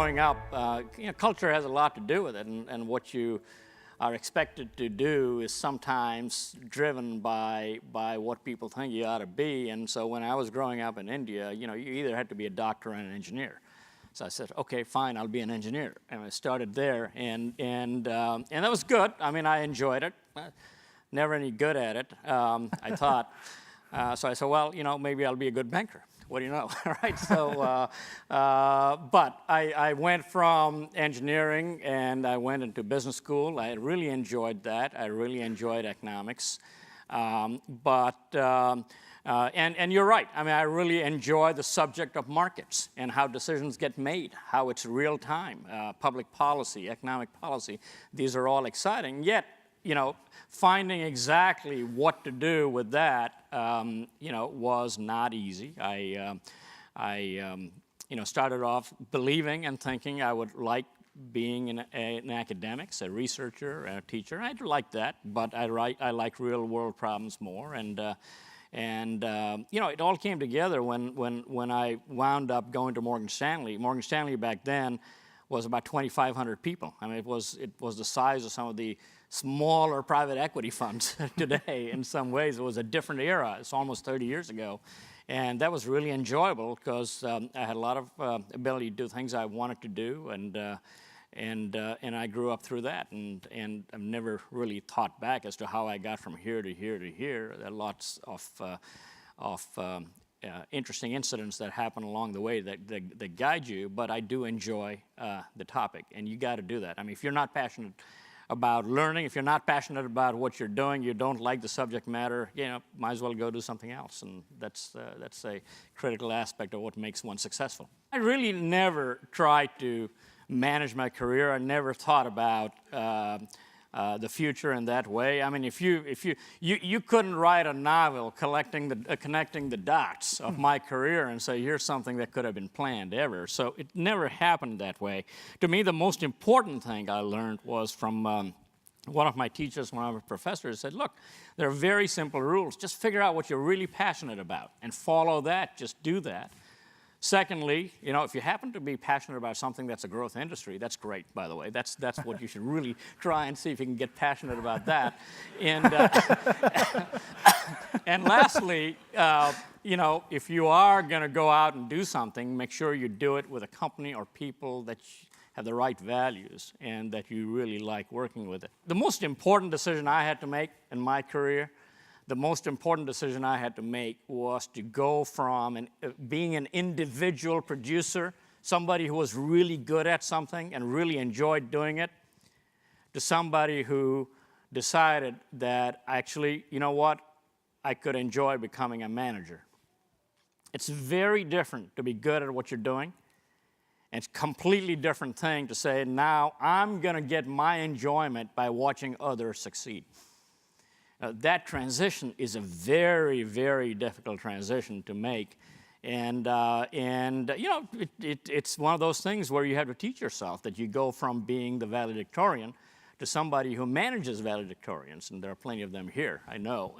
growing up, culture has a lot to do with it, and what you are expected to do is sometimes driven by what people think you ought to be. And so when I was growing up in India, you either had to be a doctor and an engineer. So I said, okay, fine, I'll be an engineer. And I started there, and that was good. I mean, I enjoyed it. Never any good at it, I thought. So I said, well, maybe I'll be a good banker. What do you know, right? So, but I went from engineering and I went into business school. I really enjoyed that. I really enjoyed economics. And you're right. I mean, I really enjoy the subject of markets and how decisions get made, how it's real time, public policy, economic policy. These are all exciting. Yet, finding exactly what to do with that, was not easy. I started off believing and thinking I would like being in academics, a researcher, a teacher. I like that, but I like real world problems more. And it all came together when I wound up going to Morgan Stanley. Morgan Stanley back then was about 2,500 people. I mean, it was the size of some of the smaller private equity funds today. In some ways, it was a different era. It's almost 30 years ago. And that was really enjoyable because I had a lot of ability to do things I wanted to do, and I grew up through that. And I've never really thought back as to how I got from here to here to here. There are lots of interesting incidents that happen along the way that guide you, but I do enjoy the topic, and you got to do that. I mean, if you're not passionate about learning, if you're not passionate about what you're doing, you don't like the subject matter, might as well go do something else, and that's a critical aspect of what makes one successful. I really never tried to manage my career. I never thought about the future in that way. I mean, if you couldn't write a novel connecting the dots of my career and say, here's something that could have been planned ever. So it never happened that way. To me, the most important thing I learned was from one of my teachers, one of my professors, said, look, there are very simple rules. Just figure out what you're really passionate about and follow that. Just do that. Secondly, if you happen to be passionate about something that's a growth industry, that's great, by the way. That's what you should really try and see if you can get passionate about that. And lastly, if you are going to go out and do something, make sure you do it with a company or people that have the right values and that you really like working with it. The most important decision I had to make in my career, the most important decision I had to make was to go from being an individual producer, somebody who was really good at something and really enjoyed doing it, to somebody who decided that actually, I could enjoy becoming a manager. It's very different to be good at what you're doing. And it's a completely different thing to say, now I'm going to get my enjoyment by watching others succeed. That transition is a very, very difficult transition to make. And it's one of those things where you have to teach yourself that you go from being the valedictorian to somebody who manages valedictorians, and there are plenty of them here, I know.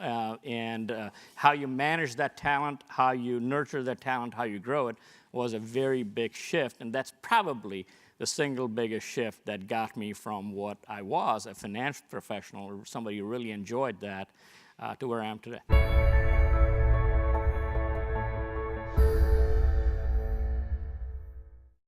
How you manage that talent, how you nurture that talent, how you grow it was a very big shift, and that's probably the single biggest shift that got me from what I was, a financial professional, or somebody who really enjoyed that, to where I am today.